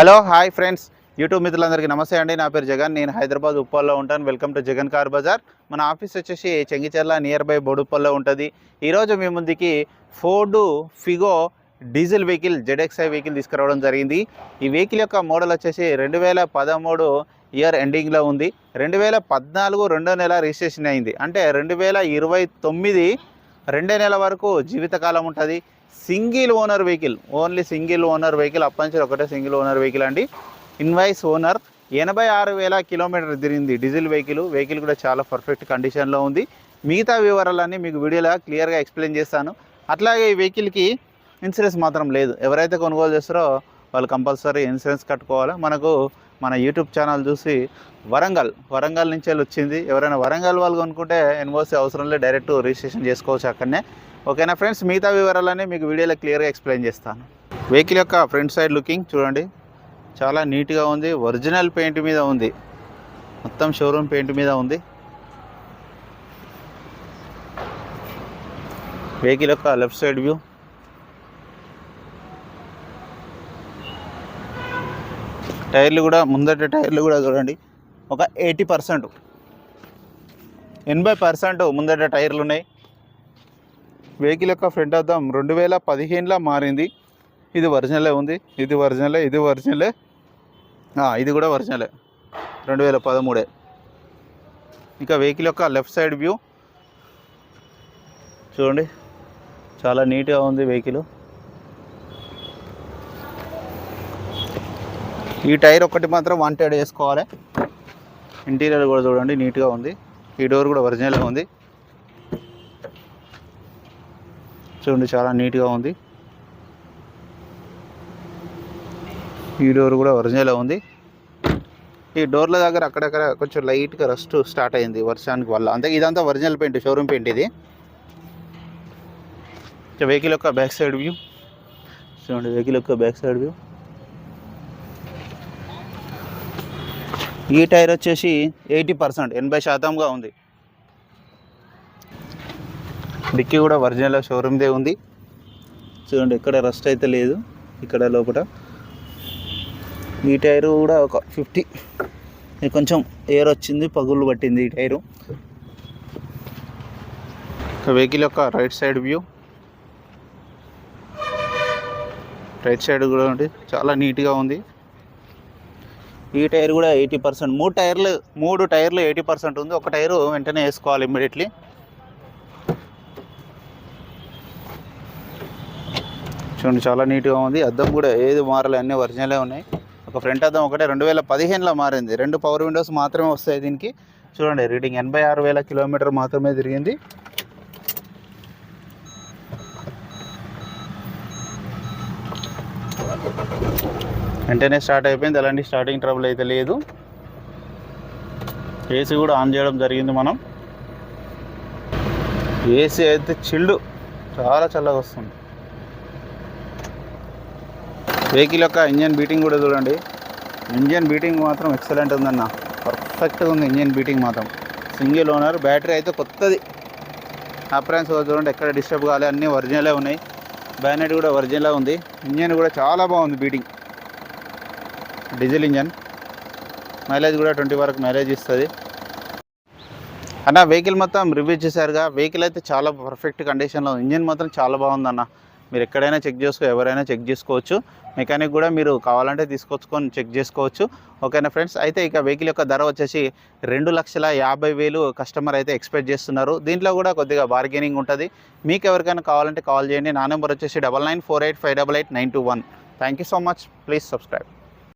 Hello hi friends, YouTube మిత్రులందరికీ నమస్తే అండి. నా పేరు జగన్. నేను హైదరాబాద్ ఉప్పల్లో ఉంటాను. Welcome to Jagan car Bazaar. మన ఆఫీస్ వచ్చేసి చెంగిచెర్ల నియర్ బై బోడుప్పల్లో ఉంటుంది. ఈరోజు మీ ముందుకి Ford Figo diesel vehicle ZXi vehicle తీసుకురావడం జరిగింది. ఈ వెహికల్ యొక్క మోడల్ వచ్చేసి 2013 ఇయర్ ఎండింగ్లో ఉంది. 2014 రెండో నెల రిజిస్ట్రేషన్ అయింది. అంటే 2029 రెండో నెల వరకు జీవితకాలం ఉంటుంది. Single owner vehicle, only single owner vehicle. అప్పటి నుంచి ఒకటే సింగిల్ ఓనర్ వెహికల్ అండి. Invoice owner. 86,000 కిలోమీటర్ తిరిగింది డీజిల్ వెహికల్ కూడా చాలా పర్ఫెక్ట్ కండిషన్లో ఉంది. మిగతా వివరాలన్నీ మీకు వీడియోలో క్లియర్గా ఎక్స్ప్లెయిన్ చేస్తాను. అట్లాగే ఈ వెహికల్కి ఇన్సూరెన్స్ మాత్రం లేదు. ఎవరైతే కొనుగోలు చేస్తారో వాళ్ళు కంపల్సరీ ఇన్సూరెన్స్ కట్టుకోవాలి. మన యూట్యూబ్ ఛానల్ చూసి వరంగల్ నుంచి వచ్చింది. ఎవరైనా వరంగల్ వాళ్ళు కొనుక్కుంటే ఎన్ఓసి అవసరం లేదు, డైరెక్ట్ రిజిస్ట్రేషన్ చేసుకోవచ్చు అక్కడనే. ఓకేనా ఫ్రెండ్స్, మిగతా వివరాలన్నీ మీకు వీడియోలో క్లియర్గా ఎక్స్ప్లెయిన్ చేస్తాను. వెహికల్ యొక్క ఫ్రంట్ సైడ్ లుకింగ్ చూడండి, చాలా నీట్గా ఉంది. ఒరిజినల్ పెయింట్ మీద ఉంది, మొత్తం షోరూమ్ పెయింట్ మీద ఉంది. వెహికల్ యొక్క లెఫ్ట్ సైడ్ వ్యూ. టైర్లు కూడా, ముందట టైర్లు కూడా చూడండి, ఒక 80%, 80% ముందట టైర్లు ఉన్నాయి. వెహికల్ యొక్క ఫ్రంట్ అద్దం 2015లో మారింది. ఇది ఒరిజినలే ఉంది, ఇది ఒరిజినలే, ఇది కూడా ఒరిజినలే, 2013. ఇంకా వెహికల్ యొక్క లెఫ్ట్ సైడ్ వ్యూ చూడండి, చాలా నీట్గా ఉంది వెహికల్. ఈ టైర్ ఒకటి మాత్రం వాంటెడ్ చేసుకోవాలి. ఇంటీరియర్ కూడా చూడండి నీట్గా ఉంది. ఈ డోర్ కూడా ఒరిజినల్గా ఉంది చూడండి, చాలా నీట్గా ఉంది. ఈ డోర్ కూడా ఒరిజినల్గా ఉంది. ఈ డోర్ల దగ్గర అక్కడక్కడ కొంచెం లైట్గా రస్ట్ స్టార్ట్ అయింది వర్షానికి వల్ల. అంతే, ఇదంతా ఒరిజినల్ పెయింట్, షోరూమ్ పెయింట్ ఇది. వెహికల్ యొక్క బ్యాక్ సైడ్ వ్యూ చూడండి, వెహికల్ యొక్క బ్యాక్ సైడ్ వ్యూ. ఈ టైర్ వచ్చేసి 80%, 80%గా ఉంది. డిక్కీ కూడా ఒరిజినల్ షోరూమ్దే ఉంది చూడండి, ఎక్కడ రస్ట్ అయితే లేదు ఇక్కడ లోపల. ఈ టైరు కూడా ఒక 50, కొంచెం ఎయిర్ వచ్చింది, పగుళ్ళు పట్టింది ఈ టైరు. వెహికల్ యొక్క right side view. Right side కూడా ఉంది, చాలా నీట్గా ఉంది. ఈ టైర్ కూడా 80%, మూడు టైర్లు 80% ఉంది. ఒక టైరు వెంటనే వేసుకోవాలి ఇమ్మీడియట్లీ. చూడండి, చాలా నీట్గా ఉంది. అద్దం కూడా ఏది మారలే, అన్నీ ఒరిజినలే ఉన్నాయి. ఒక ఫ్రంట్ అద్దం ఒకటే 2015లో మారింది. 2 పవర్ విండోస్ మాత్రమే వస్తాయి దీనికి. చూడండి, రీడింగ్ 86,000 కిలోమీటర్ మాత్రమే తిరిగింది. వెంటనే స్టార్ట్ అయిపోయింది, అలాంటి స్టార్టింగ్ ట్రబుల్ అయితే లేదు. ఏసీ కూడా ఆన్ చేయడం జరిగింది మనం. ఏసీ అయితే చిల్డ్, చాలా చల్లగా వస్తుంది. వెహికల్ యొక్క ఇంజన్ బీటింగ్ కూడా చూడండి, ఇంజన్ బీటింగ్ మాత్రం ఎక్సలెంట్ ఉందన్న, పర్ఫెక్ట్గా ఉంది ఇంజన్ బీటింగ్ మాత్రం. సింగిల్ ఓనర్, బ్యాటరీ అయితే కొత్తది. అప్రాన్స్ చూడండి, ఎక్కడ డిస్టర్బ్ కాలే, అన్నీ ఒరిజినలే ఉన్నాయి. బ్యానెట్ కూడా ఒరిజినలే ఉంది. ఇంజన్ కూడా చాలా బాగుంది బీటింగ్. డీజిల్ ఇంజన్, మైలేజ్ కూడా 20 వరకు మైలేజ్ ఇస్తుంది అన్న. వెహికల్ మొత్తం రివ్యూ చేశారుగా. వెహికల్ అయితే చాలా పర్ఫెక్ట్ కండిషన్లో, ఇంజన్ మాత్రం చాలా బాగుందన్న. మీరు ఎక్కడైనా ఎవరైనా చెక్ చేసుకోవచ్చు. మెకానిక్ కూడా మీరు కావాలంటే తీసుకొచ్చుకొని చెక్ చేసుకోవచ్చు. ఓకేనా ఫ్రెండ్స్, అయితే ఇక వెహికల్ యొక్క ధర వచ్చేసి 2,50,000 కస్టమర్ అయితే ఎక్స్పెక్ట్ చేస్తున్నారు. దీంట్లో కూడా కొద్దిగా బార్గెనింగ్ ఉంటుంది. మీకు ఎవరికైనా కావాలంటే కాల్ చేయండి. నా నెంబర్ వచ్చేసి 9948588921. Thank you so much. Please subscribe.